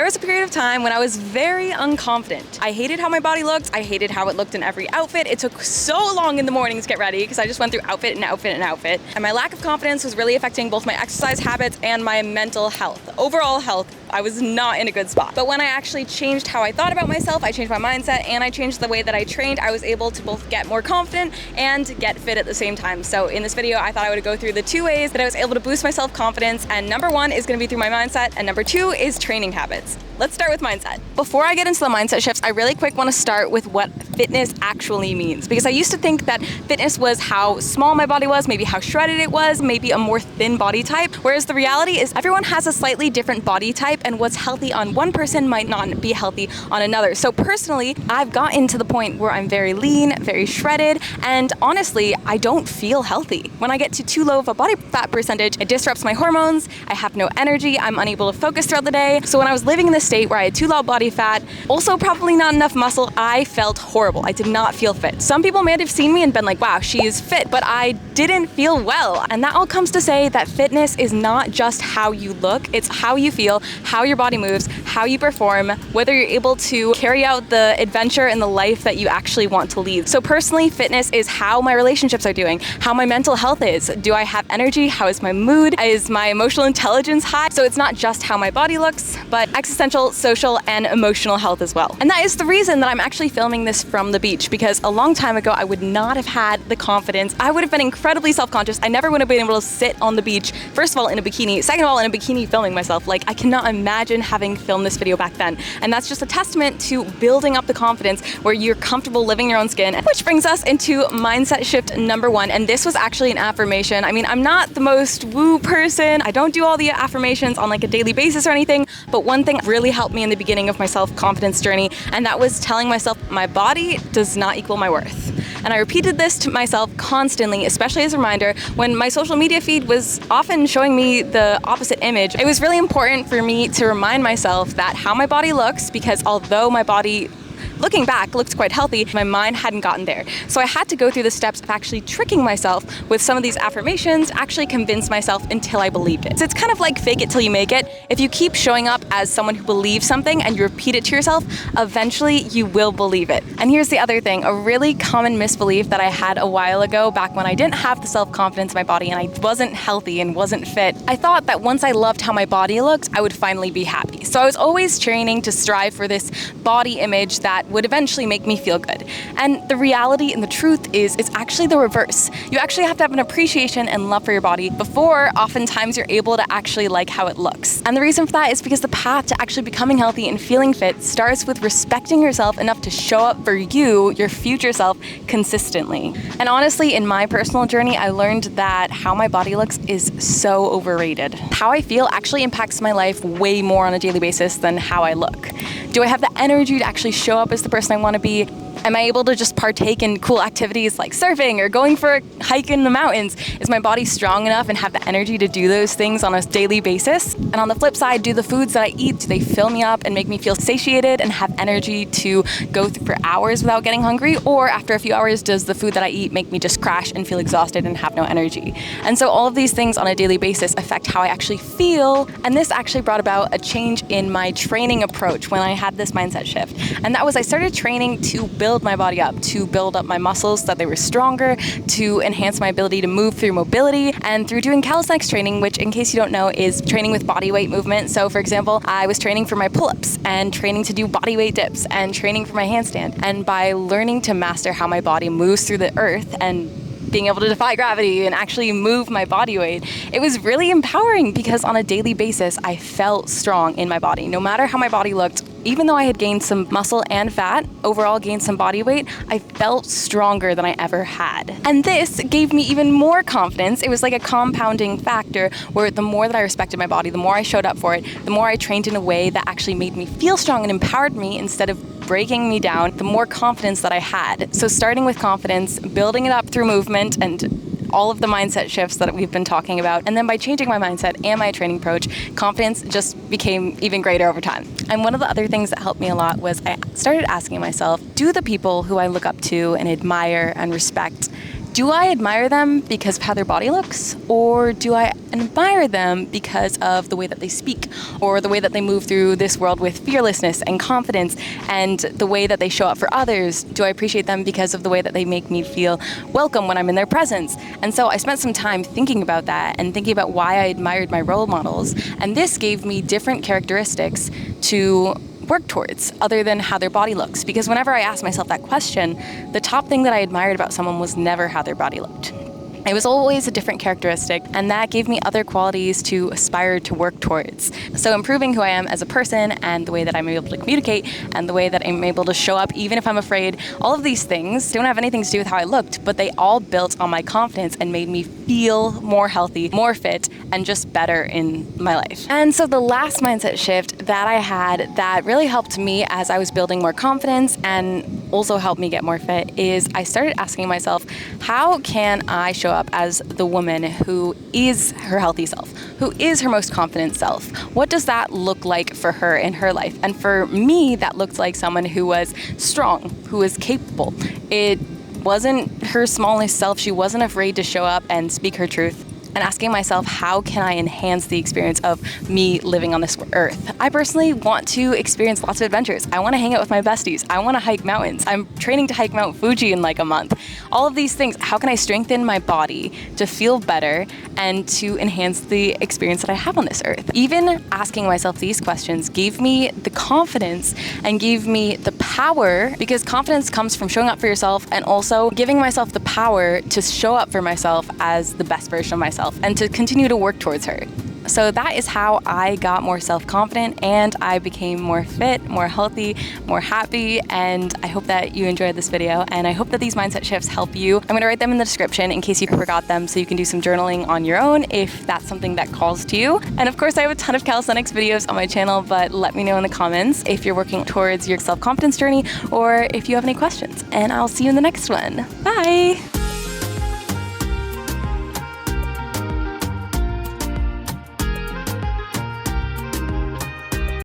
There was a period of time when I was very unconfident. I hated how my body looked. I hated how it looked in every outfit. It took so long in the morning to get ready because I just went through outfit and outfit and outfit. And my lack of confidence was really affecting both my exercise habits and my mental health. Overall health, I was not in a good spot. But when I actually changed how I thought about myself, I changed my mindset and I changed the way that I trained, I was able to both get more confident and get fit at the same time. So in this video, I thought I would go through the two ways that I was able to boost my self-confidence. And number one is gonna be through my mindset, and number two is training habits. Let's start with mindset. Before I get into the mindset shifts, I really quick want to start with what fitness actually means. Because I used to think that fitness was how small my body was, maybe how shredded it was, maybe a more thin body type. Whereas the reality is everyone has a slightly different body type, and what's healthy on one person might not be healthy on another. So personally, I've gotten to the point where I'm very lean, very shredded, and honestly, I don't feel healthy. When I get to too low of a body fat percentage, it disrupts my hormones, I have no energy, I'm unable to focus throughout the day. So when I was living in this state where I had too low body fat, also probably not enough muscle, I felt horrible. I did not feel fit. Some people may have seen me and been like, wow, she is fit, but I didn't feel well. And that all comes to say that fitness is not just how you look, it's how you feel, how your body moves, how you perform, whether you're able to carry out the adventure and the life that you actually want to lead. So personally, fitness is how my relationships are doing, how my mental health is. Do I have energy? How is my mood? Is my emotional intelligence high? So it's not just how my body looks, but existential, social, and emotional health as well. And that is the reason that I'm actually filming this from the beach, because a long time ago, I would not have had the confidence. I would have been incredibly self-conscious. I never would have been able to sit on the beach, first of all, in a bikini, second of all, in a bikini filming myself. Like, I cannot imagine having filmed this video back then. And that's just a testament to building up the confidence where you're comfortable living your own skin, which brings us into mindset shift number one. And this was actually an affirmation. I mean, I'm not the most woo person. I don't do all the affirmations on like a daily basis or anything, but one thing really helped me in the beginning of my self-confidence journey, and that was telling myself my body does not equal my worth. And I repeated this to myself constantly, especially as a reminder when my social media feed was often showing me the opposite image. It was really important for me to remind myself that how my body looks, because although my body looking back looks quite healthy, my mind hadn't gotten there. So I had to go through the steps of actually tricking myself with some of these affirmations, actually convince myself until I believed it. So it's kind of like fake it till you make it. If you keep showing up as someone who believes something and you repeat it to yourself, eventually you will believe it. And here's the other thing, a really common misbelief that I had a while ago, back when I didn't have the self-confidence in my body and I wasn't healthy and wasn't fit. I thought that once I loved how my body looked, I would finally be happy. So I was always training to strive for this body image that would eventually make me feel good. And the reality and the truth is, it's actually the reverse. You actually have to have an appreciation and love for your body before oftentimes you're able to actually like how it looks. And the reason for that is because the path to actually becoming healthy and feeling fit starts with respecting yourself enough to show up for you, your future self, consistently. And honestly, in my personal journey, I learned that how my body looks is so overrated. How I feel actually impacts my life way more on a daily basis than how I look. Do I have the energy to actually show up as the person I want to be? Am I able to just partake in cool activities like surfing or going for a hike in the mountains? Is my body strong enough and have the energy to do those things on a daily basis? And on the flip side, do the foods that I eat, do they fill me up and make me feel satiated and have energy to go for hours without getting hungry? Or after a few hours, does the food that I eat make me just crash and feel exhausted and have no energy? And so all of these things on a daily basis affect how I actually feel. And this actually brought about a change in my training approach when I had this mindset shift. And that was, I started training to build my body up, to build up my muscles so that they were stronger, to enhance my ability to move through mobility, and through doing calisthenics training, which in case you don't know is training with body weight movement. So for example, I was training for my pull-ups and training to do body weight dips and training for my handstand. And by learning to master how my body moves through the earth and being able to defy gravity and actually move my body weight, it was really empowering because on a daily basis, I felt strong in my body. No matter how my body looked, even though I had gained some muscle and fat, overall gained some body weight, I felt stronger than I ever had. And this gave me even more confidence. It was like a compounding factor where the more that I respected my body, the more I showed up for it, the more I trained in a way that actually made me feel strong and empowered me instead of breaking me down, the more confidence that I had. So starting with confidence, building it up through movement and all of the mindset shifts that we've been talking about. And then by changing my mindset and my training approach, confidence just became even greater over time. And one of the other things that helped me a lot was I started asking myself, do the people who I look up to and admire and respect, Do I admire them because of how their body looks? Or do I admire them because of the way that they speak or the way that they move through this world with fearlessness and confidence and the way that they show up for others? Do I appreciate them because of the way that they make me feel welcome when I'm in their presence? And so I spent some time thinking about that and thinking about why I admired my role models. And this gave me different characteristics to work towards other than how their body looks. Because whenever I asked myself that question, the top thing that I admired about someone was never how their body looked. It was always a different characteristic, and that gave me other qualities to aspire to work towards. So improving who I am as a person and the way that I'm able to communicate and the way that I'm able to show up even if I'm afraid, all of these things don't have anything to do with how I looked, but they all built on my confidence and made me feel more healthy, more fit, and just better in my life. And so the last mindset shift that I had that really helped me as I was building more confidence and also helped me get more fit is I started asking myself, how can I show up as the woman who is her healthy self, who is her most confident self? What does that look like for her in her life? And for me, that looked like someone who was strong, who was capable. It wasn't her smallest self. She wasn't afraid to show up and speak her truth. And asking myself, how can I enhance the experience of me living on this earth? I personally want to experience lots of adventures. I want to hang out with my besties. I want to hike mountains. I'm training to hike Mount Fuji in like a month. All of these things, how can I strengthen my body to feel better and to enhance the experience that I have on this earth? Even asking myself these questions gave me the confidence and gave me the power, because confidence comes from showing up for yourself and also giving myself the power to show up for myself as the best version of myself and to continue to work towards her. So that is how I got more self-confident and I became more fit, more healthy, more happy, and I hope that you enjoyed this video and I hope that these mindset shifts help you. I'm going to write them in the description in case you forgot them so you can do some journaling on your own if that's something that calls to you. And of course I have a ton of calisthenics videos on my channel, but let me know in the comments if you're working towards your self-confidence journey or if you have any questions. And I'll see you in the next one. Bye!